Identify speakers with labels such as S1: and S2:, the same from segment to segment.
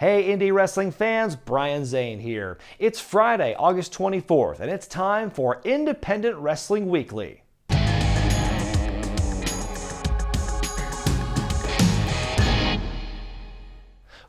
S1: Hey indie wrestling fans, Brian Zane here. It's Friday, August 24th, and it's time for Independent Wrestling Weekly.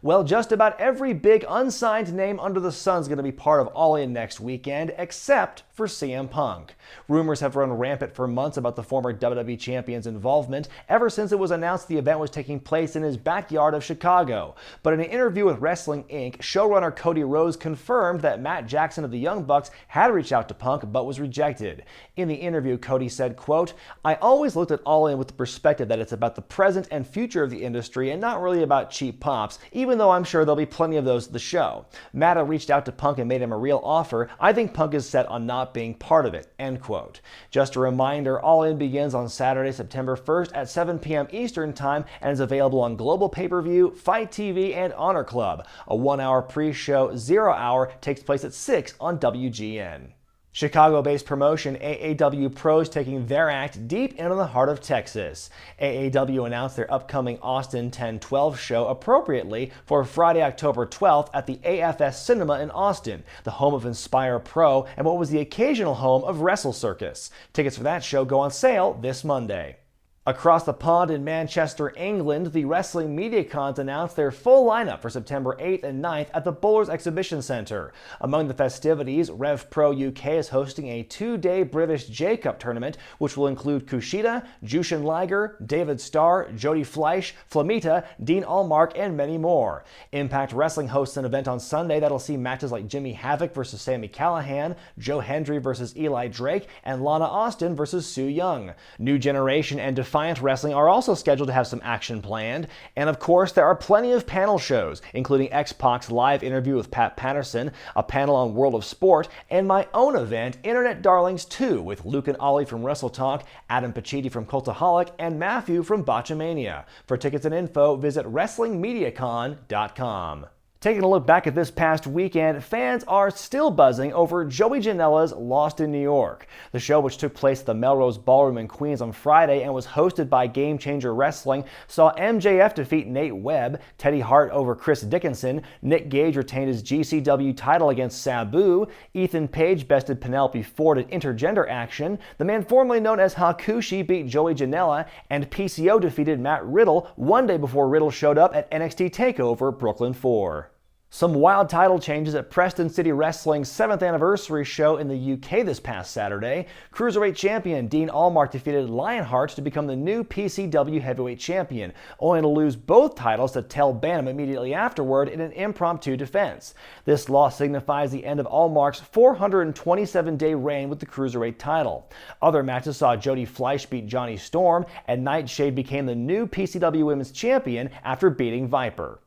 S1: Well, just about every big unsigned name under the sun is going to be part of All In next weekend, except for CM Punk. Rumors have run rampant for months about the former WWE Champion's involvement, ever since it was announced the event was taking place in his backyard of Chicago. But in an interview with Wrestling Inc., showrunner Cody Rhodes confirmed that Matt Jackson of the Young Bucks had reached out to Punk but was rejected. In the interview, Cody said, quote, "I always looked at All In with the perspective that it's about the present and future of the industry and not really about cheap pops, even though I'm sure there'll be plenty of those at the show. Matt had reached out to Punk and made him a real offer. I think Punk is set on not being part of it," end quote. Just a reminder, All In begins on Saturday, September 1st at 7 p.m. Eastern Time and is available on Global Pay-Per-View, Fight TV, and Honor Club. A 1-hour pre-show, 0 hour, takes place at 6 on WGN. Chicago-based promotion AAW Pro is taking their act deep into the heart of Texas. AAW announced their upcoming Austin 10/12 show appropriately for Friday, October 12th at the AFS Cinema in Austin, the home of Inspire Pro and what was the occasional home of Wrestle Circus. Tickets for that show go on sale this Monday. Across the pond in Manchester, England, the Wrestling MediaCons announced their full lineup for September 8th and 9th at the Bullers Exhibition Centre. Among the festivities, Rev Pro UK is hosting a 2-day British J-Cup tournament, which will include Kushida, Jushin Liger, David Starr, Jody Fleisch, Flamita, Dean Allmark, and many more. Impact Wrestling hosts an event on Sunday that'll see matches like Jimmy Havoc versus Sami Callihan, Joe Hendry versus Eli Drake, and Lana Austin versus Su Yung. New Generation and Defiant Wrestling are also scheduled to have some action planned. And of course, there are plenty of panel shows, including X-Pac's live interview with Pat Patterson, a panel on World of Sport, and my own event, Internet Darlings 2, with Luke and Ollie from Wrestle Talk, Adam Pacitti from Cultaholic, and Matthew from Botchamania. For tickets and info, visit WrestlingMediaCon.com. Taking a look back at this past weekend, fans are still buzzing over Joey Janela's Lost in New York. The show, which took place at the Melrose Ballroom in Queens on Friday and was hosted by Game Changer Wrestling, saw MJF defeat Nate Webb, Teddy Hart over Chris Dickinson, Nick Gage retained his GCW title against Sabu, Ethan Page bested Penelope Ford at Intergender Action, the man formerly known as Hakushi beat Joey Janela, and PCO defeated Matt Riddle one day before Riddle showed up at NXT TakeOver Brooklyn 4. Some wild title changes at Preston City Wrestling's 7th anniversary show in the UK this past Saturday. Cruiserweight champion Dean Allmark defeated Lionheart to become the new PCW heavyweight champion, only to lose both titles to Tel Bannum immediately afterward in an impromptu defense. This loss signifies the end of Allmark's 427-day reign with the Cruiserweight title. Other matches saw Jody Fleisch beat Johnny Storm, and Nightshade became the new PCW Women's Champion after beating Viper.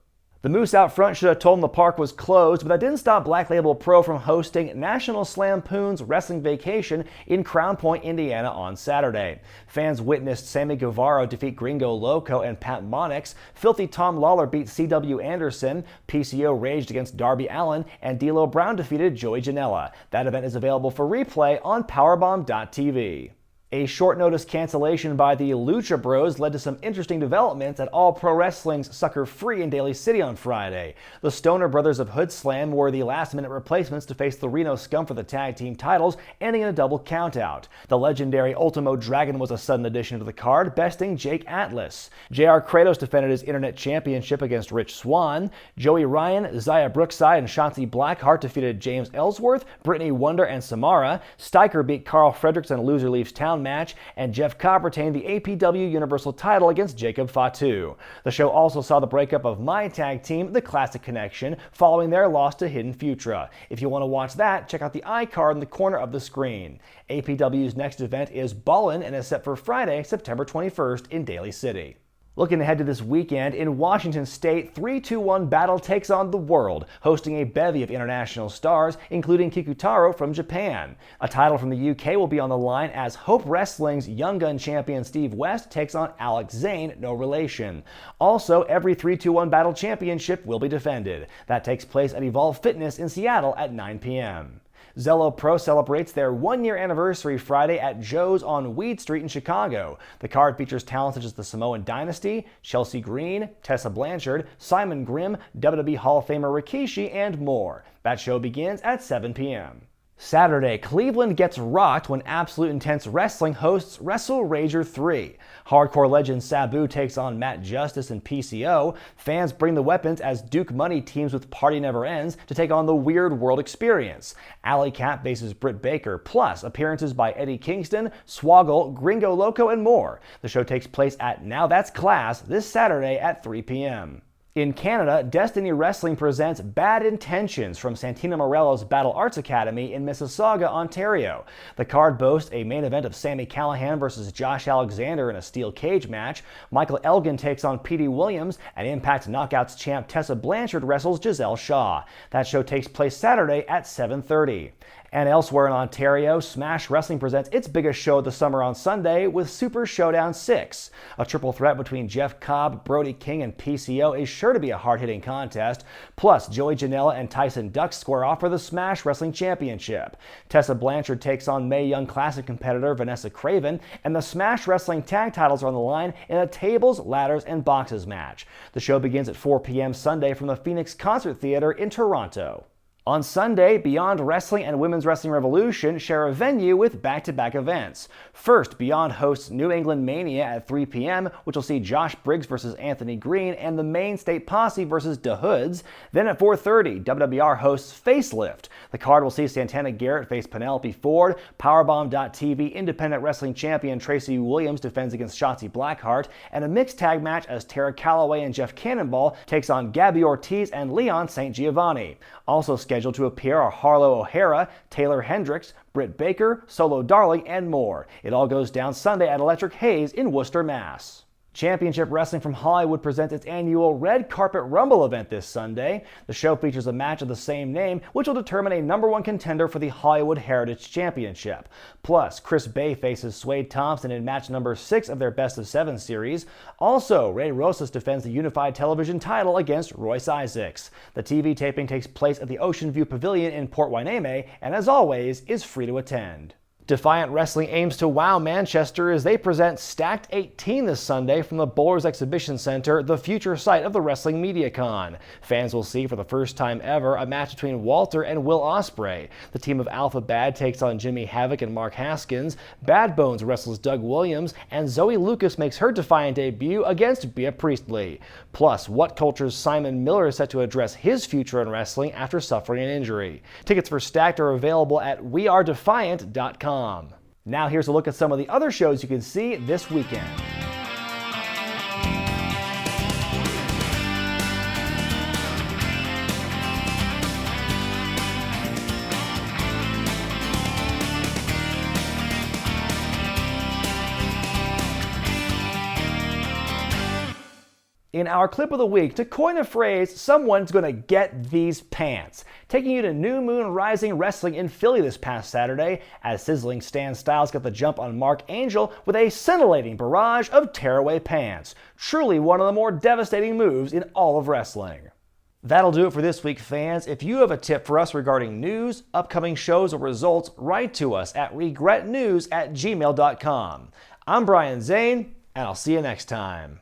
S1: The Moose out front should have told him the park was closed, but that didn't stop Black Label Pro from hosting National Slampoon's Wrestling Vacation in Crown Point, Indiana on Saturday. Fans witnessed Sammy Guevara defeat Gringo Loco and Pat Monix, Filthy Tom Lawler beat C.W. Anderson, PCO raged against Darby Allin, and D'Lo Brown defeated Joey Janela. That event is available for replay on Powerbomb.tv. A short notice cancellation by the Lucha Bros led to some interesting developments at All Pro Wrestling's Sucker Free in Daly City on Friday. The Stoner Brothers of Hood Slam were the last-minute replacements to face the Reno Scum for the tag team titles, ending in a double countout. The legendary Ultimo Dragon was a sudden addition to the card, besting Jake Atlas. JR Kratos defended his Internet Championship against Rich Swann. Joey Ryan, Zaya Brookside, and Shotzi Blackheart defeated James Ellsworth, Brittany Wonder, and Samara. Steicher beat Carl Fredericks in a Loser Leaves Town match, and Jeff Cobb retained the APW Universal title against Jacob Fatu. The show also saw the breakup of my tag team, the Classic Connection, following their loss to Hidden Futura. If you want to watch that, check out the iCard in the corner of the screen. APW's next event is Ballin' and is set for Friday, September 21st in Daly City. Looking ahead to this weekend, in Washington State, 3-2-1 Battle takes on the World, hosting a bevy of international stars, including Kikutaro from Japan. A title from the UK will be on the line as Hope Wrestling's Young Gun champion Steve West takes on Alex Zane, no relation. Also, every 3-2-1 Battle championship will be defended. That takes place at Evolve Fitness in Seattle at 9 p.m. Zelo Pro celebrates their one-year anniversary Friday at Joe's on Weed Street in Chicago. The card features talent such as the Samoan Dynasty, Chelsea Green, Tessa Blanchard, Simon Grimm, WWE Hall of Famer Rikishi, and more. That show begins at 7 p.m. Saturday, Cleveland gets rocked when Absolute Intense Wrestling hosts WrestleRager 3. Hardcore legend Sabu takes on Matt Justice and PCO. Fans bring the weapons as Duke Money teams with Party Never Ends to take on the Weird World Experience. Alley Cat faces Britt Baker, plus appearances by Eddie Kingston, Swoggle, Gringo Loco, and more. The show takes place at Now That's Class this Saturday at 3 p.m. In Canada, Destiny Wrestling presents Bad Intentions from Santino Morella's Battle Arts Academy in Mississauga, Ontario. The card boasts a main event of Sami Callihan versus Josh Alexander in a steel cage match. Michael Elgin takes on Petey Williams, and Impact Knockouts champ Tessa Blanchard wrestles Giselle Shaw. That show takes place Saturday at 7:30. And elsewhere in Ontario, Smash Wrestling presents its biggest show of the summer on Sunday with Super Showdown 6. A triple threat between Jeff Cobb, Brody King, and PCO is sure to be a hard-hitting contest. Plus, Joey Janela and Tyson Duck square off for the Smash Wrestling Championship. Tessa Blanchard takes on Mae Young Classic competitor Vanessa Craven, and the Smash Wrestling tag titles are on the line in a tables, ladders, and boxes match. The show begins at 4 p.m. Sunday from the Phoenix Concert Theater in Toronto. On Sunday, Beyond Wrestling and Women's Wrestling Revolution share a venue with back-to-back events. First, Beyond hosts New England Mania at 3 p.m., which will see Josh Briggs versus Anthony Green and the Main State Posse versus Da Hoods. Then at 4:30, WWR hosts Facelift. The card will see Santana Garrett face Penelope Ford, Powerbomb.tv Independent Wrestling Champion Tracy Williams defends against Shotzi Blackheart, and a mixed tag match as Tara Calloway and Jeff Cannonball takes on Gabby Ortiz and Leon St. Giovanni. Also scheduled to appear are Harlow O'Hara, Taylor Hendricks, Britt Baker, Solo Darling, and more. It all goes down Sunday at Electric Haze in Worcester, Mass. Championship Wrestling from Hollywood presents its annual Red Carpet Rumble event this Sunday. The show features a match of the same name, which will determine a #1 contender for the Hollywood Heritage Championship. Plus, Chris Bay faces Swade Thompson in match number 6 of their Best of 7 series. Also, Ray Rosas defends the Unified Television title against Royce Isaacs. The TV taping takes place at the Ocean View Pavilion in Port Wainame, and as always, is free to attend. Defiant Wrestling aims to wow Manchester as they present Stacked 18 this Sunday from the Bowlers Exhibition Center, the future site of the Wrestling MediaCon. Fans will see for the first time ever a match between Walter and Will Ospreay. The team of Alpha Bad takes on Jimmy Havoc and Mark Haskins. Bad Bones wrestles Doug Williams, and Zoe Lucas makes her Defiant debut against Bea Priestley. Plus, What Culture's Simon Miller is set to address his future in wrestling after suffering an injury. Tickets for Stacked are available at wearedefiant.com. Now here's a look at some of the other shows you can see this weekend. In our clip of the week, to coin a phrase, someone's gonna get these pants. Taking you to New Moon Rising Wrestling in Philly this past Saturday, as sizzling Stan Styles got the jump on Mark Angel with a scintillating barrage of tearaway pants. Truly one of the more devastating moves in all of wrestling. That'll do it for this week, fans. If you have a tip for us regarding news, upcoming shows, or results, write to us at regretnews@gmail.com. I'm Brian Zane, and I'll see you next time.